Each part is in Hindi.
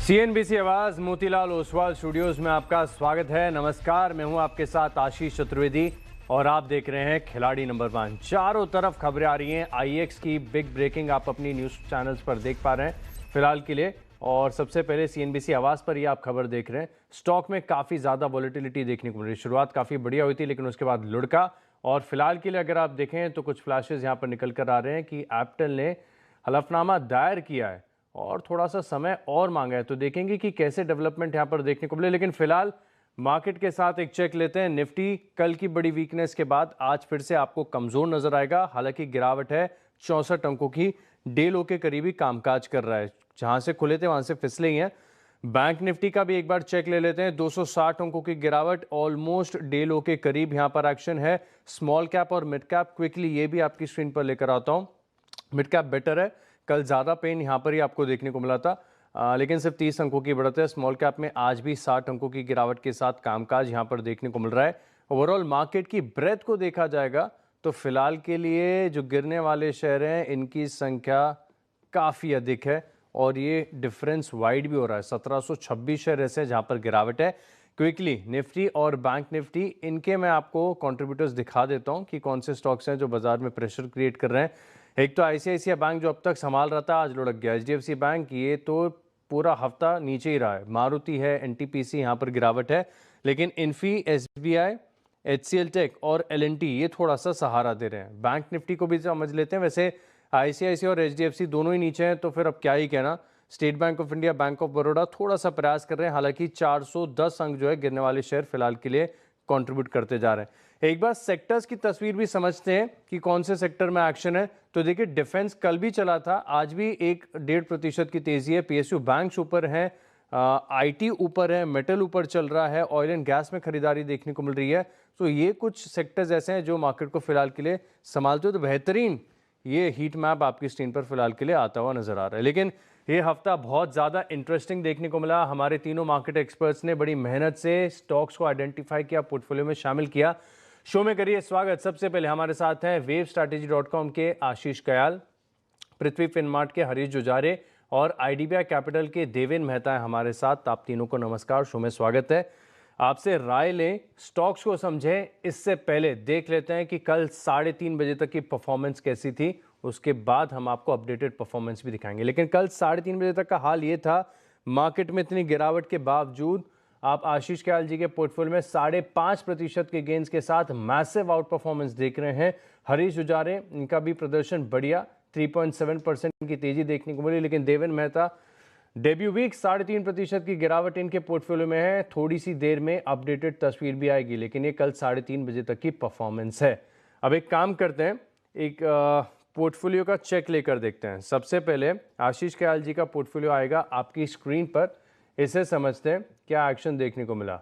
सीएनबीसी आवाज मोतीलाल ओसवाल स्टूडियोज में आपका स्वागत है। नमस्कार, मैं हूं आपके साथ आशीष चतुर्वेदी और आप देख रहे हैं खिलाड़ी नंबर 1। चारों तरफ खबरें आ रही हैं। आईएक्स की बिग ब्रेकिंग आप अपनी न्यूज़ चैनल्स पर देख पा रहे हैं फिलहाल के लिए। और सबसे पहले सीएनबीसी आवाज पर ही आप खबर देख रहे हैं। स्टॉक में काफ़ी ज़्यादा वॉलेटिलिटी देखने को मिल रही। शुरुआत काफ़ी बढ़िया हुई थी लेकिन उसके बाद लुढ़का। और फिलहाल के लिए अगर आप देखें तो कुछ फ्लैशेज यहाँ पर निकल कर आ रहे हैं कि एप्टल ने हलफनामा दायर किया है और थोड़ा सा समय और मांगा है। तो देखेंगे कि कैसे डेवलपमेंट यहाँ पर देखने को मिले। लेकिन फिलहाल मार्केट के साथ एक चेक लेते हैं। निफ्टी कल की बड़ी वीकनेस के बाद आज फिर से आपको कमजोर नजर आएगा। हालांकि गिरावट है 64 अंकों की। डे लो के करीबी कामकाज कर रहा है। जहां से खुले थे वहां से फिसले ही हैं। बैंक निफ्टी का भी एक बार चेक ले लेते हैं। 260 अंकों की गिरावट, ऑलमोस्ट डे लो के करीब यहां पर एक्शन है। स्मॉल कैप और मिड कैप क्विकली ये भी आपकी स्क्रीन पर लेकर आता हूं। मिड कैप बेटर है। कल ज़्यादा पेन यहाँ पर ही आपको देखने को मिला था, लेकिन सिर्फ 30 अंकों की बढ़त है। स्मॉल कैप में आज भी 60 अंकों की गिरावट के साथ कामकाज यहाँ पर देखने को मिल रहा है। ओवरऑल मार्केट की ब्रेथ को देखा जाएगा तो फिलहाल के लिए जो गिरने वाले शेयर हैं इनकी संख्या काफ़ी अधिक है और ये डिफरेंस वाइड भी हो रहा है। 1726 शेयर ऐसे हैं जहाँ पर गिरावट है। क्विकली निफ्टी और बैंक निफ्टी, इनके मैं आपको कंट्रीब्यूटर्स दिखा देता हूँ कि कौन से स्टॉक्स हैं जो बाजार में प्रेशर क्रिएट कर रहे हैं। एक तो आईसीआईसीआई बैंक जो अब तक संभाल रहा था, आज लुढ़क गया। एचडीएफसी बैंक ये तो पूरा हफ्ता नीचे ही रहा है। मारुति है, एनटीपीसी, यहाँ पर गिरावट है। लेकिन इन्फी, एसबीआई, एचसीएल टेक और एलएनटी ये थोड़ा सा सहारा दे रहे हैं। बैंक निफ्टी को भी समझ लेते हैं। वैसे आईसीआईसीआई और एचडीएफसी दोनों ही नीचे हैं तो फिर अब क्या ही कहना। State bank of India, bank of Baroda थोड़ा सा प्रयास कर रहे हैं। हालांकि 410 अंक जो है गिरने वाले शेयर फिलहाल के लिए कंट्रीब्यूट करते जा रहे हैं। एक बार सेक्टर्स की तस्वीर भी समझते हैं कि कौन से सेक्टर में एक्शन है। तो देखिए, डिफेंस कल भी चला था, आज भी 1-1.5% की तेजी है। पीएसयू बैंक्स ऊपर है, आईटी ऊपर है, मेटल ऊपर चल रहा है, ऑयल एंड गैस में खरीदारी देखने को मिल रही है। तो ये कुछ सेक्टर्स ऐसे हैं जो मार्केट को फिलहाल के लिए संभालते हो। तो बेहतरीन ये हीट मैप आपकी स्क्रीन पर फिलहाल के लिए आता हुआ नजर आ रहा है। लेकिन ये हफ्ता बहुत ज़्यादा इंटरेस्टिंग देखने को मिला। हमारे तीनों मार्केट एक्सपर्ट्स ने बड़ी मेहनत से स्टॉक्स को आइडेंटिफाई किया, पोर्टफोलियो में शामिल किया। शो में करिए स्वागत। सबसे पहले हमारे साथ हैं wavstrategy.com के आशीष कयाल, पृथ्वी फिनमार्ट के हरीश जुजारे और आईडीबीआई कैपिटल के देवेन मेहता है हमारे साथ। आप तीनों को नमस्कार, शो में स्वागत है। आपसे राय लें, स्टॉक्स को समझें, इससे पहले देख लेते हैं कि कल 3:30 बजे तक की परफॉर्मेंस कैसी थी। उसके बाद हम आपको अपडेटेड परफॉर्मेंस भी दिखाएंगे। लेकिन कल 3:30 बजे तक का हाल ये था, मार्केट में इतनी गिरावट के बावजूद आप आशीष कयाल जी के पोर्टफोलियो में 5.5% के गेंस के साथ मैसिव आउट परफॉर्मेंस देख रहे हैं। हरीश जुजारे, इनका भी प्रदर्शन बढ़िया, 3.7% की तेजी देखने को मिली। लेकिन देवेन मेहता, डेब्यू वीक 3.5% की गिरावट इनके पोर्टफोलियो में है। थोड़ी सी देर में अपडेटेड तस्वीर भी आएगी, लेकिन ये कल 3:30 बजे तक की परफॉर्मेंस है। अब एक काम करते हैं, एक पोर्टफोलियो का चेक लेकर देखते हैं। सबसे पहले आशीष कयाल जी का पोर्टफोलियो आएगा आपकी स्क्रीन पर। इसे समझते हैं क्या एक्शन देखने को मिला।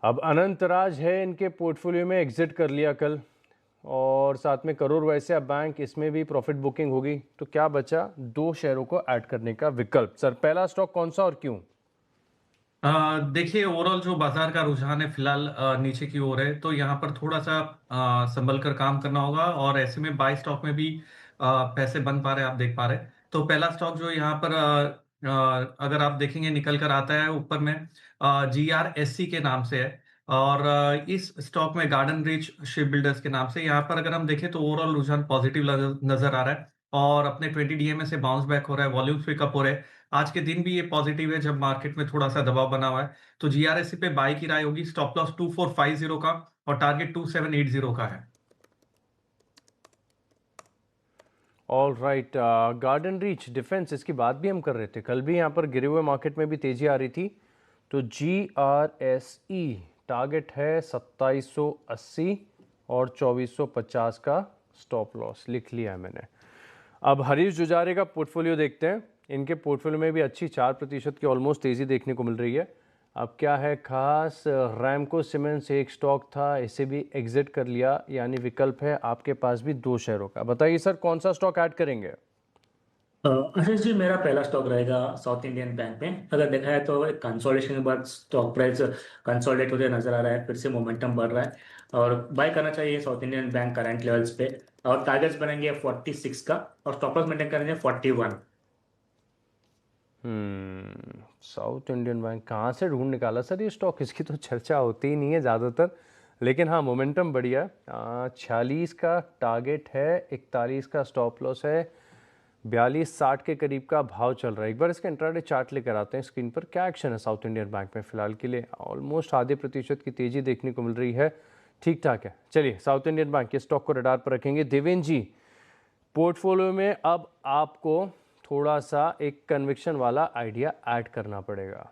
अब अनंतराज है इनके पोर्टफोलियो में, एग्जिट कर लिया कल। और साथ में करूर वैश्य बैंक, इसमें भी प्रॉफिट बुकिंग होगी। तो क्या बचा? 2 शेयरों को ऐड करने का विकल्प। सर, पहला स्टॉक कौन सा और क्यों? देखिए, ओवरऑल जो बाजार का रुझान है फिलहाल नीचे की ओर है, तो यहाँ पर थोड़ा सा संभल कर काम करना होगा। और ऐसे में बाय स्टॉक में भी पैसे बन पा रहे हैं, आप देख पा रहे हैं। तो पहला स्टॉक जो यहाँ पर अगर आप देखेंगे निकल कर आता है ऊपर में, GRSC के नाम से है। और इस स्टॉक में गार्डन रीच शिप बिल्डर्स के नाम से, यहाँ पर अगर हम देखें तो ओवरऑल रुझान पॉजिटिव नजर आ रहा है और अपने 20 डीएमए से बाउंस बैक हो रहा है, वॉल्यूम्स पिकअप हो रहे हैं। आज के दिन भी ये पॉजिटिव है जब मार्केट में थोड़ा सा दबाव बना हुआ है। तो जीआरएससी पे बाय की राय होगी। स्टॉप लॉस 2450 का और टारगेट 2780 का है। All right, garden reach defence, इसकी बात भी हम कर रहे थे। कल भी यहाँ पर गिरे हुए मार्केट में भी तेजी आ रही थी। तो GRSE टारगेट है 2780 और 2450 का स्टॉप लॉस लिख लिया है मैंने। अब हरीश जुजारे का पोर्टफोलियो देखते हैं। इनके पोर्टफोलियो में भी अच्छी 4% की ऑलमोस्ट तेज़ी देखने को मिल रही है। अब क्या है खास, रैमको सीमेंट्स एक स्टॉक था, इसे भी एग्जिट कर लिया, यानी विकल्प है आपके पास भी 2 शेयरों का। बताइए सर, कौन सा स्टॉक ऐड करेंगे? आशीष जी, मेरा पहला स्टॉक रहेगा साउथ इंडियन बैंक में। अगर देखा है तो एक कंसोलिडेशन के बाद स्टॉक प्राइस कंसोलिडेट होते नजर आ रहा है, फिर से मोमेंटम बढ़ रहा है और बाय करना चाहिए south Indian bank current levels पे। और टारगेट्स बनेंगे 46 का और स्टॉप लॉस मेंटेन करेंगे 41। साउथ इंडियन बैंक कहाँ से ढूंढ निकाला सर ये स्टॉक? इसकी तो चर्चा होती ही नहीं है ज़्यादातर, लेकिन हाँ मोमेंटम बढ़िया है। 46 का टारगेट है, 41 का स्टॉप लॉस है, 42.60 के करीब का भाव चल रहा है। एक बार इसका इंट्राडे चार्ट लेकर आते हैं स्क्रीन पर। क्या एक्शन है साउथ इंडियन बैंक में फिलहाल के लिए? ऑलमोस्ट आधे प्रतिशत की तेज़ी देखने को मिल रही है, ठीक ठाक है। चलिए साउथ इंडियन बैंक के स्टॉक को रडार पर रखेंगे। देवेंद्र जी, पोर्टफोलियो में अब आपको थोड़ा सा एक कन्विक्शन वाला आइडिया ऐड करना पड़ेगा।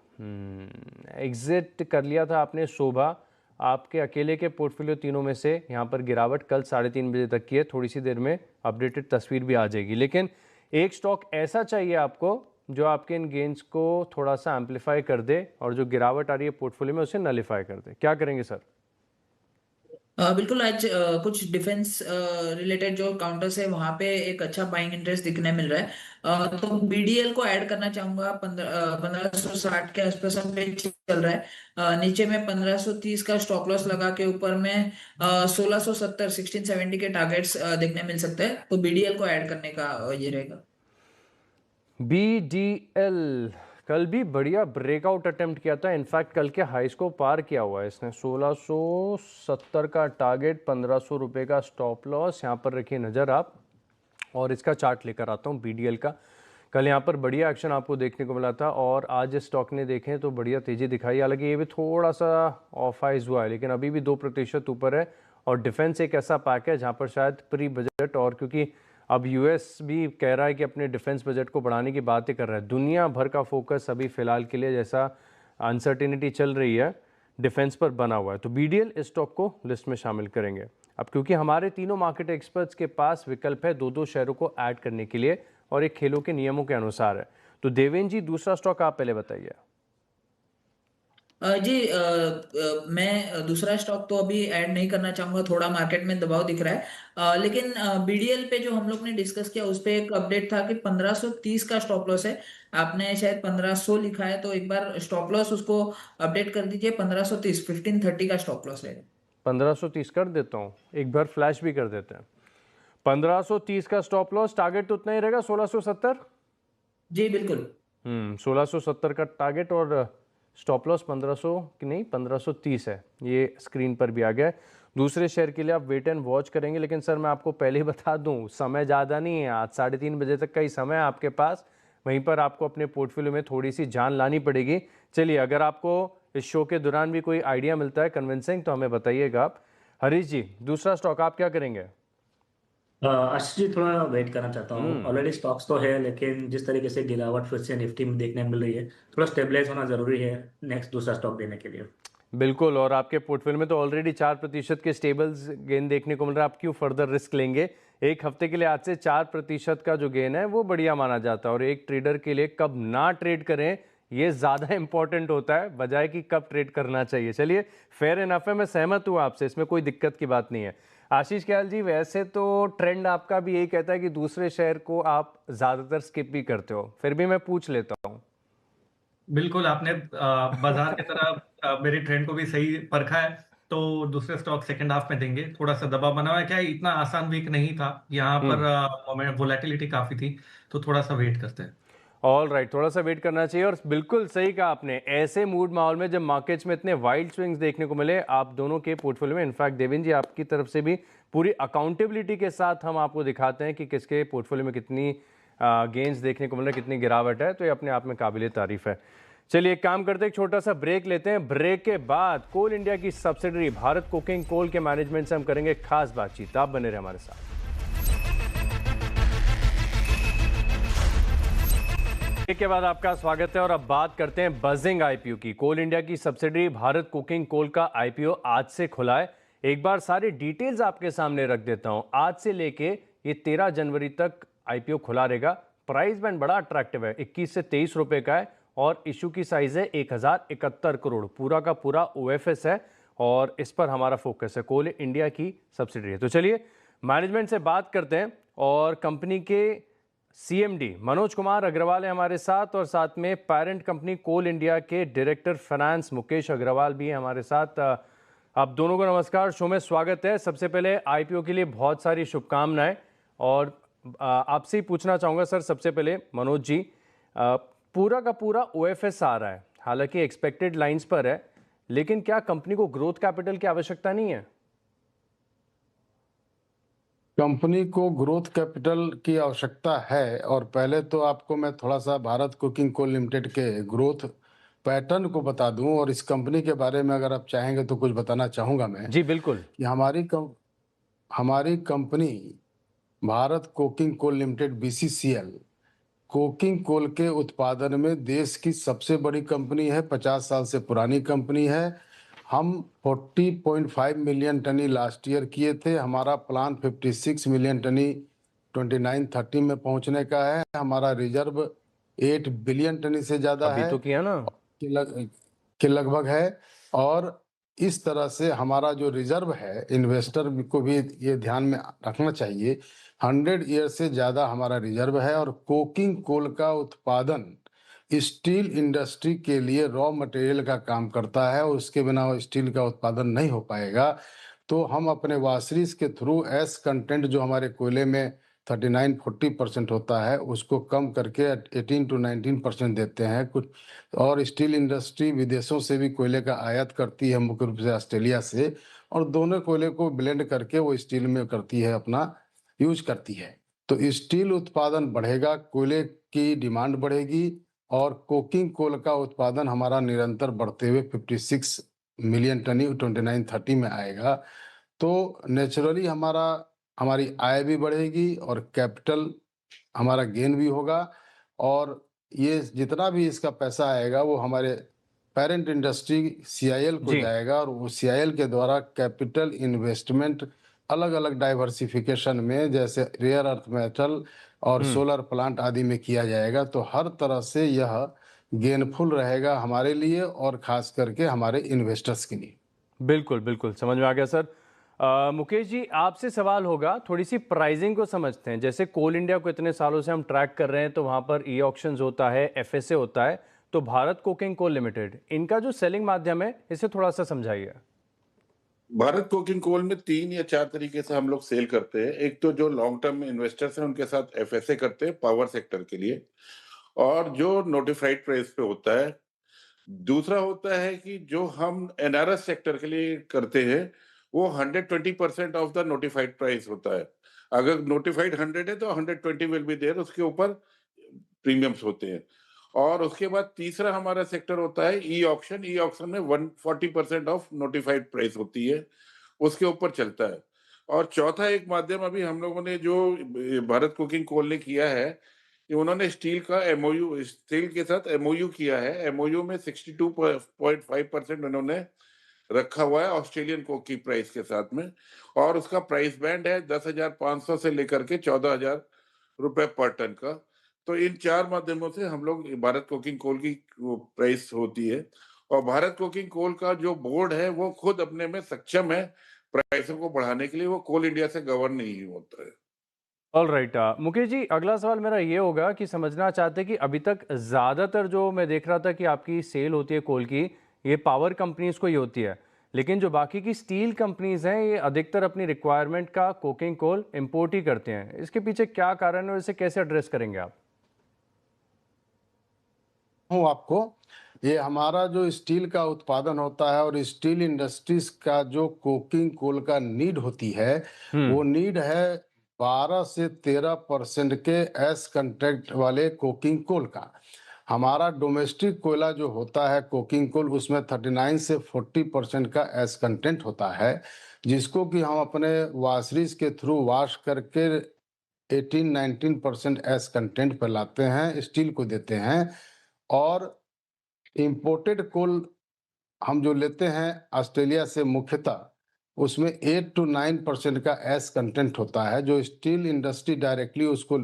एग्जिट कर लिया था आपने शोभा, आपके अकेले के पोर्टफोलियो तीनों में से यहाँ पर गिरावट कल 3:30 बजे तक की है। थोड़ी सी देर में अपडेटेड तस्वीर भी आ जाएगी, लेकिन एक स्टॉक ऐसा चाहिए आपको जो आपके इन गेन्स को थोड़ा सा एम्पलीफाई कर दे और जो गिरावट आ रही है पोर्टफोलियो में उसे नलीफाई कर दे। क्या करेंगे सर? बिल्कुल। आज कुछ डिफेंस रिलेटेड जो काउंटर्स है वहां पे एक अच्छा बाइंग इंटरेस्ट दिखने मिल रहा है। तो बीडीएल को ऐड करना चाहूंगा। 1560 के आसपास पे चल रहा है। नीचे में 1530 का स्टॉप लॉस लगा के ऊपर में 1670 1670 के टारगेट्स देखने मिल सकते हैं। तो बीडीएल को ऐड करने का ये रहेगा। बीडीएल कल भी बढ़िया ब्रेकआउट अटेम्प्ट किया था, इनफैक्ट कल के हाइस को पार किया हुआ है इसने। 1670 का टारगेट, 1500 रुपये का स्टॉप लॉस, यहाँ पर रखिए नज़र आप। और इसका चार्ट लेकर आता हूँ बीडीएल का। कल यहाँ पर बढ़िया एक्शन आपको देखने को मिला था और आज इस स्टॉक ने देखें तो बढ़िया तेज़ी दिखाई। हालांकि ये भी थोड़ा सा ऑफ आइज हुआ है, लेकिन अभी भी 2% ऊपर है। और डिफेंस एक ऐसा पैक है जहाँ पर शायद प्री बजट, और क्योंकि अब यूएस भी कह रहा है कि अपने डिफेंस बजट को बढ़ाने की बातें कर रहा है, दुनिया भर का फोकस अभी फ़िलहाल के लिए जैसा अनसर्टिनिटी चल रही है डिफेंस पर बना हुआ है। तो बीडीएल इस स्टॉक को लिस्ट में शामिल करेंगे। अब क्योंकि हमारे तीनों मार्केट एक्सपर्ट्स के पास विकल्प है 2-2 शेयरों को ऐड करने के लिए और एक खेलों के नियमों के अनुसार है। तो देवेंद्र जी, दूसरा स्टॉक आप पहले बताइए। जी, मैं दूसरा स्टॉक तो अभी ऐड नहीं करना चाहूंगा। थोड़ा मार्केट में दबाव दिख रहा है। लेकिन बीडीएल पे जो हम लोग ने डिस्कस किया उस पे एक अपडेट था कि 1530 का स्टॉप लॉस है। आपने शायद 1500 लिखा है, तो एक बार स्टॉप लॉस उसको अपडेट कर दीजिए। 1530 1530 का स्टॉप लॉस है। 1530 कर देता हूँ, एक बार फ्लैश भी कर देते हैं। 1530 का स्टॉप लॉस, टारगेट तो उतना ही रहेगा 1670। जी बिल्कुल। 1670 का टारगेट और स्टॉप लॉस 1500 की नहीं 1530 है, ये स्क्रीन पर भी आ गया है। दूसरे शेयर के लिए आप वेट एंड वॉच करेंगे, लेकिन सर मैं आपको पहले ही बता दूं समय ज़्यादा नहीं है, आज 3:30 बजे तक का ही समय है आपके पास। वहीं पर आपको अपने पोर्टफोलियो में थोड़ी सी जान लानी पड़ेगी। चलिए, अगर आपको इस शो के दौरान भी कोई आइडिया मिलता है कन्विंसिंग तो हमें बताइएगा आप। हरीश जी, दूसरा स्टॉक आप क्या करेंगे? आशीष जी, थोड़ा वेट करना चाहता हूँ। ऑलरेडी स्टॉक्स तो है, लेकिन जिस तरीके से गिरावट फिर से निफ्टी में देखने मिल रही है, थोड़ा स्टेबलाइज होना जरूरी है नेक्स्ट दूसरा स्टॉक देने के लिए। बिल्कुल, और आपके पोर्टफोलियो में तो ऑलरेडी 4% के स्टेबल गेन देखने को मिल रहा है। आप क्यों फर्दर रिस्क लेंगे? एक हफ्ते के लिए आज से 4% का जो गेन है वो बढ़िया माना जाता है, और एक ट्रेडर के लिए कब ना ट्रेड करें ये ज़्यादा इंपॉर्टेंट होता है बजाय कि कब ट्रेड करना चाहिए। चलिए, फेयर इनफ है, मैं सहमत हूँ आपसे, इसमें कोई दिक्कत की बात नहीं है। आशीष ख्याल जी, वैसे तो ट्रेंड आपका भी यही कहता है कि दूसरे शेयर को आप ज़्यादातर स्किप भी करते हो, फिर भी मैं पूछ लेता हूँ। बिल्कुल, आपने बाजार की तरह मेरी ट्रेंड को भी सही परखा है। तो दूसरे स्टॉक सेकंड हाफ में देंगे। थोड़ा सा दबाव बना हुआ है, क्या है, इतना आसान वीक नहीं था यहाँ पर, वोलेटिलिटी काफी थी, तो थोड़ा सा वेट करते हैं। ऑल राइट, थोड़ा सा वेट करना चाहिए। और बिल्कुल सही कहा आपने, ऐसे मूड माहौल में जब मार्केट्स में इतने वाइल्ड स्विंग्स देखने को मिले आप दोनों के पोर्टफोलियो में, इनफैक्ट देवेंद्र जी आपकी तरफ से भी पूरी अकाउंटेबिलिटी के साथ हम आपको दिखाते हैं कि किसके पोर्टफोलियो में कितनी गेंस देखने को मिल रहा है, कितनी गिरावट है, तो ये अपने आप में काबिल तारीफ है। चलिए, एक काम करते हैं, एक छोटा सा ब्रेक लेते हैं। ब्रेक के बाद कोल इंडिया की सब्सिडरी भारत कोकिंग कोल के मैनेजमेंट से हम करेंगे खास बातचीत। आप बने रहे हमारे साथ। के बाद आपका स्वागत है और अब बात करते हैं बजिंग आईपीओ की। कोल इंडिया की सब्सिडरी भारत कुकिंग कोल का आईपीओ आज से खुला है। एक बार सारी डिटेल्स आपके सामने रख देता हूं। आज से लेके ये 13 जनवरी तक आईपीओ खुला रहेगा। प्राइस बैंड बड़ा अट्रैक्टिव है, 21 से 23 रुपए का है और इशू की साइज है 1071 करोड़। पूरा का पूरा ओएफएस है और इस पर हमारा फोकस है। कोल इंडिया की सब्सिडरी है। तो चलिए मैनेजमेंट से बात करते हैं और कंपनी के सीएमडी मनोज कुमार अग्रवाल है हमारे साथ और साथ में पेरेंट कंपनी कोल इंडिया के डायरेक्टर फाइनेंस मुकेश अग्रवाल भी है हमारे साथ। आप दोनों को नमस्कार, शो में स्वागत है। सबसे पहले आईपीओ के लिए बहुत सारी शुभकामनाएं और आपसे ही पूछना चाहूँगा सर, सबसे पहले मनोज जी, पूरा का पूरा ओएफएस आ रहा है, हालांकि एक्सपेक्टेड लाइंस पर है, लेकिन क्या कंपनी को ग्रोथ कैपिटल की आवश्यकता नहीं है? कंपनी को ग्रोथ कैपिटल की आवश्यकता है। और पहले तो आपको मैं थोड़ा सा भारत कोकिंग कोल लिमिटेड के ग्रोथ पैटर्न को बता दूं, और इस कंपनी के बारे में अगर आप चाहेंगे तो कुछ बताना चाहूँगा मैं जी बिल्कुल। कि हमारी company Bharat coking coal limited BCCL coking coal के उत्पादन में देश की सबसे बड़ी कंपनी है। 50 साल से पुरानी कंपनी है। हम 40.5 मिलियन टनी लास्ट ईयर किए थे। हमारा प्लान 56 मिलियन टनी 29-30 में पहुंचने का है। हमारा रिजर्व 8 बिलियन टनी से ज़्यादा अभी है तो किया ना के लगभग है। और इस तरह से हमारा जो रिजर्व है, इन्वेस्टर को भी ये ध्यान में रखना चाहिए, 100 ईयर से ज़्यादा हमारा रिजर्व है। और कोकिंग कोल का उत्पादन स्टील इंडस्ट्री के लिए रॉ मटेरियल का काम करता है, और उसके बिना वो स्टील का उत्पादन नहीं हो पाएगा। तो हम अपने वाशरीज के थ्रू एस कंटेंट जो हमारे कोयले में 39-40% होता है, उसको कम करके 18-19% देते हैं कुछ। और स्टील इंडस्ट्री विदेशों से भी कोयले का आयात करती है, मुख्य रूप से ऑस्ट्रेलिया से, और दोनों कोयले को ब्लेंड करके वो स्टील में करती है, अपना यूज करती है। तो स्टील उत्पादन बढ़ेगा, कोयले की डिमांड बढ़ेगी, और कोकिंग कोल का उत्पादन हमारा निरंतर बढ़ते हुए 56 मिलियन टनी 29-30 में आएगा। तो नेचुरली हमारी आय भी बढ़ेगी और कैपिटल हमारा गेन भी होगा। और ये जितना भी इसका पैसा आएगा वो हमारे पेरेंट इंडस्ट्री सीआईएल को जी। जाएगा, और वो सीआईएल के द्वारा कैपिटल इन्वेस्टमेंट अलग अलग डाइवर्सिफिकेशन में, जैसे रेयर अर्थ मेटल और सोलर प्लांट आदि में किया जाएगा। तो हर तरह से यह गेनफुल रहेगा हमारे लिए, और खास करके हमारे इन्वेस्टर्स के लिए। बिल्कुल बिल्कुल समझ में आ गया सर। मुकेश जी, आपसे सवाल होगा, थोड़ी सी प्राइसिंग को समझते हैं। जैसे कोल इंडिया को इतने सालों से हम ट्रैक कर रहे हैं, तो वहाँ पर ई ऑक्शंस होता है, एफएसए होता है, तो भारत कोकिंग कोल लिमिटेड, इनका जो सेलिंग माध्यम है, इसे थोड़ा सा समझाइए। भारत कोकिंग कोल में 3 या 4 तरीके से हम लोग सेल करते हैं। एक तो जो लॉन्ग टर्म इन्वेस्टर्स हैं उनके साथ एफएसए करते हैं पावर सेक्टर के लिए, और जो नोटिफाइड प्राइस पे होता है। दूसरा होता है कि जो हम एनआरएस सेक्टर के लिए करते हैं, वो 120% ऑफ द नोटिफाइड प्राइस होता है। अगर नोटिफाइड 100 है तो 120 विल बी देयर, उसके ऊपर प्रीमियम्स होते हैं। और उसके बाद तीसरा हमारा सेक्टर होता है ई ऑक्शन। ई ऑक्शन में 140% ऑफ नोटिफाइड प्राइस होती है, उसके ऊपर चलता है। और चौथा एक माध्यम अभी हम लोगों ने जो भारत कुकिंग कोल ने किया है, कि उन्होंने स्टील का एमओयू, स्टील के साथ एमओयू किया है। एमओयू में 62.5% उन्होंने रखा हुआ है ऑस्ट्रेलियन कोक की प्राइस के साथ में, और उसका प्राइस बैंड है 10,500 से लेकर के 14,000 रुपए पर टन का। तो इन 4 माध्यमों से हम लोग भारत कोकिंग कोल की प्राइस होती है। और भारत कोकिंग कोल का जो बोर्ड है वो खुद अपने में सक्षम है प्राइसों को बढ़ाने के लिए, वो कोल इंडिया से गवर्न नहीं होता है। All right. मुकेश जी, अगला सवाल मेरा ये होगा कि समझना चाहते हैं कि अभी तक ज़्यादातर जो मैं देख रहा था कि आपकी सेल होती है कोल की, ये पावर कंपनीज को ही होती है, लेकिन जो बाकी की स्टील कंपनीज हैं, ये अधिकतर अपनी रिक्वायरमेंट का कोकिंग कोल इंपोर्ट ही करते हैं। इसके पीछे क्या कारण है और इसे कैसे एड्रेस करेंगे आप? हूँ आपको, ये हमारा जो स्टील का उत्पादन होता है और स्टील इंडस्ट्रीज का जो कोकिंग कोल का नीड होती है, वो नीड है 12 से 13% के एस कंटेंट वाले कोकिंग कोल का। हमारा डोमेस्टिक कोयला जो होता है कोकिंग कोल, उसमें 39 से 40% का एस कंटेंट होता है, जिसको कि हम अपने वाशरीज के थ्रू वॉश करके 18-19% एस कंटेंट पर लाते हैं, स्टील को देते हैं। और इंपोर्टेड कोल हम जो लेते हैं ऑस्ट्रेलिया से मुख्यतः, उसमें 8-9% का एस कंटेंट होता है, जो स्टील इंडस्ट्री डायरेक्टली उसको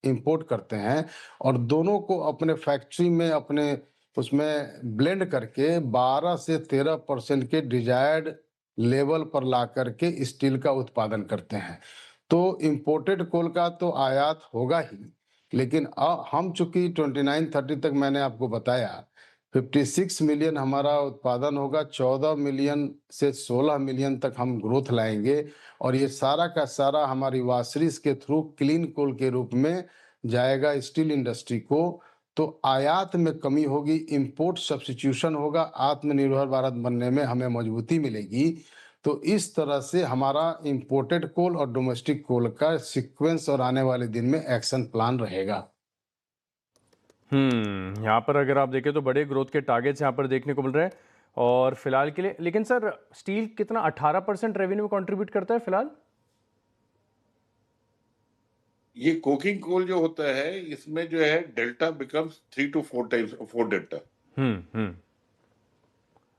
इंपोर्ट करते हैं, और दोनों को अपने फैक्ट्री में अपने उसमें ब्लेंड करके 12 से 13% के डिजायर्ड लेवल पर ला करके स्टील का उत्पादन करते हैं। तो इंपोर्टेड कोल का तो आयात होगा ही, लेकिन हम चूंकि 29-30 तक मैंने आपको बताया 56 मिलियन हमारा उत्पादन होगा, 14 मिलियन से 16 मिलियन तक हम ग्रोथ लाएंगे, और ये सारा का सारा हमारी वाशरीज के थ्रू क्लीन कोल के रूप में जाएगा स्टील इंडस्ट्री को। तो आयात में कमी होगी, इंपोर्ट सब्स्टिट्यूशन होगा, आत्मनिर्भर भारत बनने में हमें मजबूती मिलेगी। तो इस तरह से हमारा इंपोर्टेड कोल और डोमेस्टिक कोल का सीक्वेंस और आने वाले दिन में एक्शन प्लान रहेगा। यहाँ पर अगर आप देखें तो बड़े ग्रोथ के टारगेट्स यहाँ पर देखने को मिल रहे हैं और फिलहाल के लिए। लेकिन सर स्टील कितना 18% रेवेन्यू में कंट्रीब्यूट करता है फिलहाल? ये कोकिंग कोल जो होता है इसमें जो है delta becomes 3 to 4 times 4 delta.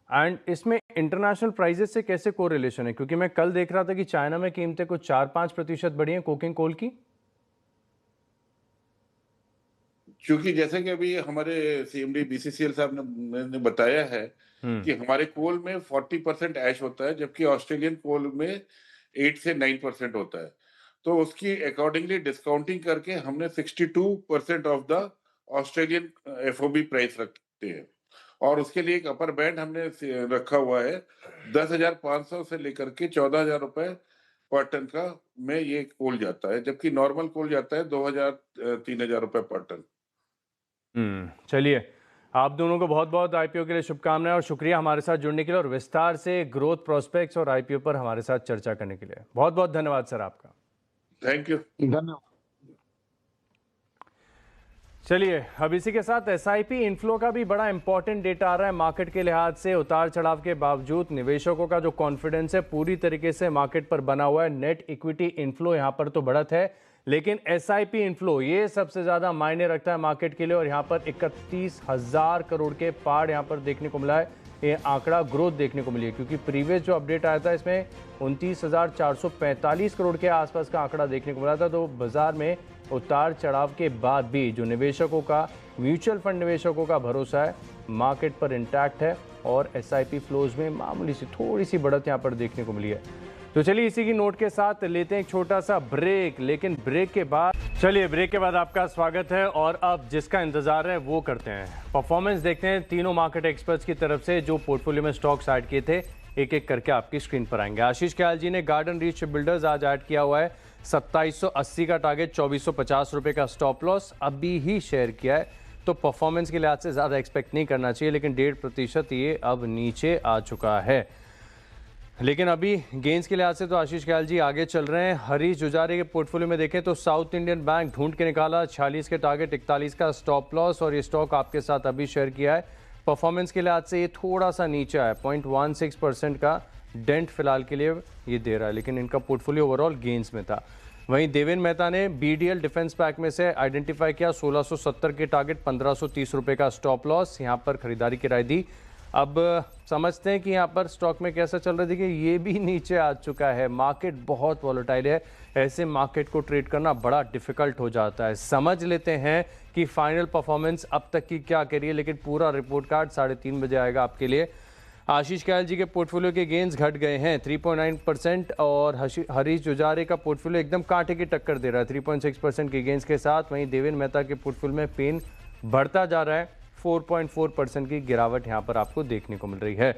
And इसमें इंटरनेशनल प्राइजेस से कैसे कोरिलेशन है? क्योंकि मैं कल देख रहा था कि चाइना में कीमतें कुछ 4-5% बढ़ी हैं कोकिंग कोल की। क्योंकि जैसे कि अभी हमारे सीएमडी बीसीसीएल साहब ने बताया है कि हमारे कोल में 40% ऐश होता है, जबकि ऑस्ट्रेलियन कोल में 8 से 9% होता है। तो उसकी अकॉर्डिंगली डिस्काउंटिंग करके हमने 62% of the Australian FOB price रखते हैं और उसके लिए एक अपर बैंड हमने रखा हुआ है 10,500 से लेकर के 14,000 रुपए पर टन का में ये कोल जाता है, जबकि नॉर्मल कोल जाता है 2,000-3,000 रुपए पर टन। चलिए, आप दोनों को बहुत बहुत आईपीओ के लिए शुभकामनाएं और शुक्रिया हमारे साथ जुड़ने के लिए और विस्तार से ग्रोथ प्रोस्पेक्ट्स और आईपीओ पर हमारे साथ चर्चा करने के लिए। बहुत बहुत धन्यवाद सर आपका। Thank you. धन्यवाद। चलिए, अब इसी के साथ एसआईपी इनफ्लो का भी बड़ा इंपॉर्टेंट डेटा आ रहा है। मार्केट के लिहाज से उतार चढ़ाव के बावजूद निवेशकों का जो कॉन्फिडेंस है पूरी तरीके से मार्केट पर बना हुआ है। नेट इक्विटी इनफ्लो यहाँ पर तो बढ़त है, लेकिन एसआईपी इनफ्लो ये सबसे ज्यादा मायने रखता है मार्केट के लिए और यहाँ पर 31,000 करोड़ के पार यहाँ पर देखने को मिला है। ये आंकड़ा ग्रोथ देखने को मिली है, क्योंकि प्रीवियस जो अपडेट आया था इसमें 29,445 करोड़ के आसपास का आंकड़ा देखने को मिला था। तो बाजार में उतार चढ़ाव के बाद भी जो निवेशकों का, म्यूचुअल फंड निवेशकों का भरोसा है मार्केट पर इंटैक्ट है और एसआईपी फ्लोज में मामूली सी थोड़ी सी बढ़त यहाँ पर देखने को मिली है। तो चलिए इसी की नोट के साथ लेते हैं एक छोटा सा ब्रेक, लेकिन ब्रेक के बाद आपका स्वागत है और अब जिसका इंतजार है वो करते हैं। परफॉर्मेंस देखते हैं तीनों मार्केट एक्सपर्ट्स की तरफ से जो पोर्टफोलियो में स्टॉक्स ऐड किए थे, एक एक करके आपकी स्क्रीन पर आएंगे। आशीष ख्याल जी ने गार्डन रीच शिपबिल्डर्स आज ऐड किया हुआ है, 2780 का टारगेट, 2450 रुपए का स्टॉप लॉस अभी ही शेयर किया है। तो परफॉर्मेंस के लिहाज से ज़्यादा एक्सपेक्ट नहीं करना चाहिए, लेकिन 1.5% ये अब नीचे आ चुका है। लेकिन अभी गेंस के लिहाज से तो आशीष ख्याल जी आगे चल रहे हैं। हरीश जुजारे के पोर्टफोलियो में देखें तो साउथ इंडियन बैंक ढूंढ के निकाला, 46 के टारगेट, 41 का स्टॉप लॉस और ये स्टॉक आपके साथ अभी शेयर किया है। परफॉर्मेंस के लिहाज से ये थोड़ा सा नीचे है, 0.16% का डेंट फिलहाल के लिए ये दे रहा है, लेकिन इनका पोर्टफोलियो ओवरऑल गेंस में था। वहीं देवेंद्र मेहता ने बीडीएल डिफेंस पैक में से आइडेंटिफाई किया, 1670 के टारगेट, 1530 रुपए का स्टॉप लॉस, यहाँ पर खरीदारी की राय दी। अब समझते हैं कि यहाँ पर स्टॉक में कैसा चल रहा है। देखिए ये भी नीचे आ चुका है, मार्केट बहुत वॉलेटाइल है, ऐसे मार्केट को ट्रेड करना बड़ा डिफिकल्ट हो जाता है। समझ लेते हैं कि फाइनल परफॉर्मेंस अब तक की क्या करी है, लेकिन पूरा रिपोर्ट कार्ड 3:30 बजे आएगा आपके लिए। आशीष ख्याल जी के पोर्टफोलियो के गेंस घट गए हैं 3.9% और हरीश जुजारे का पोर्टफोलियो एकदम कांटे की टक्कर दे रहा है 3.6% के गेंस के साथ। वहीं देवेंद्र मेहता के पोर्टफोलियो में पेन बढ़ता जा रहा है, 4.4% की गिरावट यहाँ पर आपको देखने को मिल रही है।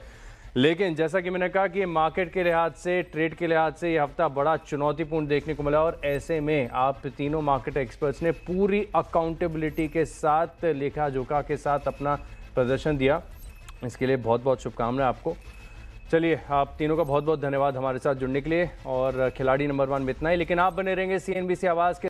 लेकिन जैसा कि मैंने कहा कि मार्केट के लिहाज से, ट्रेड के लिहाज से ये हफ्ता बड़ा चुनौतीपूर्ण देखने को मिला और ऐसे में आप तीनों मार्केट एक्सपर्ट्स ने पूरी अकाउंटेबिलिटी के साथ, लेखा जोखा के साथ अपना प्रदर्शन दिया। इसके लिए बहुत बहुत शुभकामनाएं आपको। चलिए, आप तीनों का बहुत बहुत धन्यवाद हमारे साथ जुड़ने के लिए और खिलाड़ी नंबर 1 में इतना ही, लेकिन आप बने रहेंगे CNBC आवाज़ के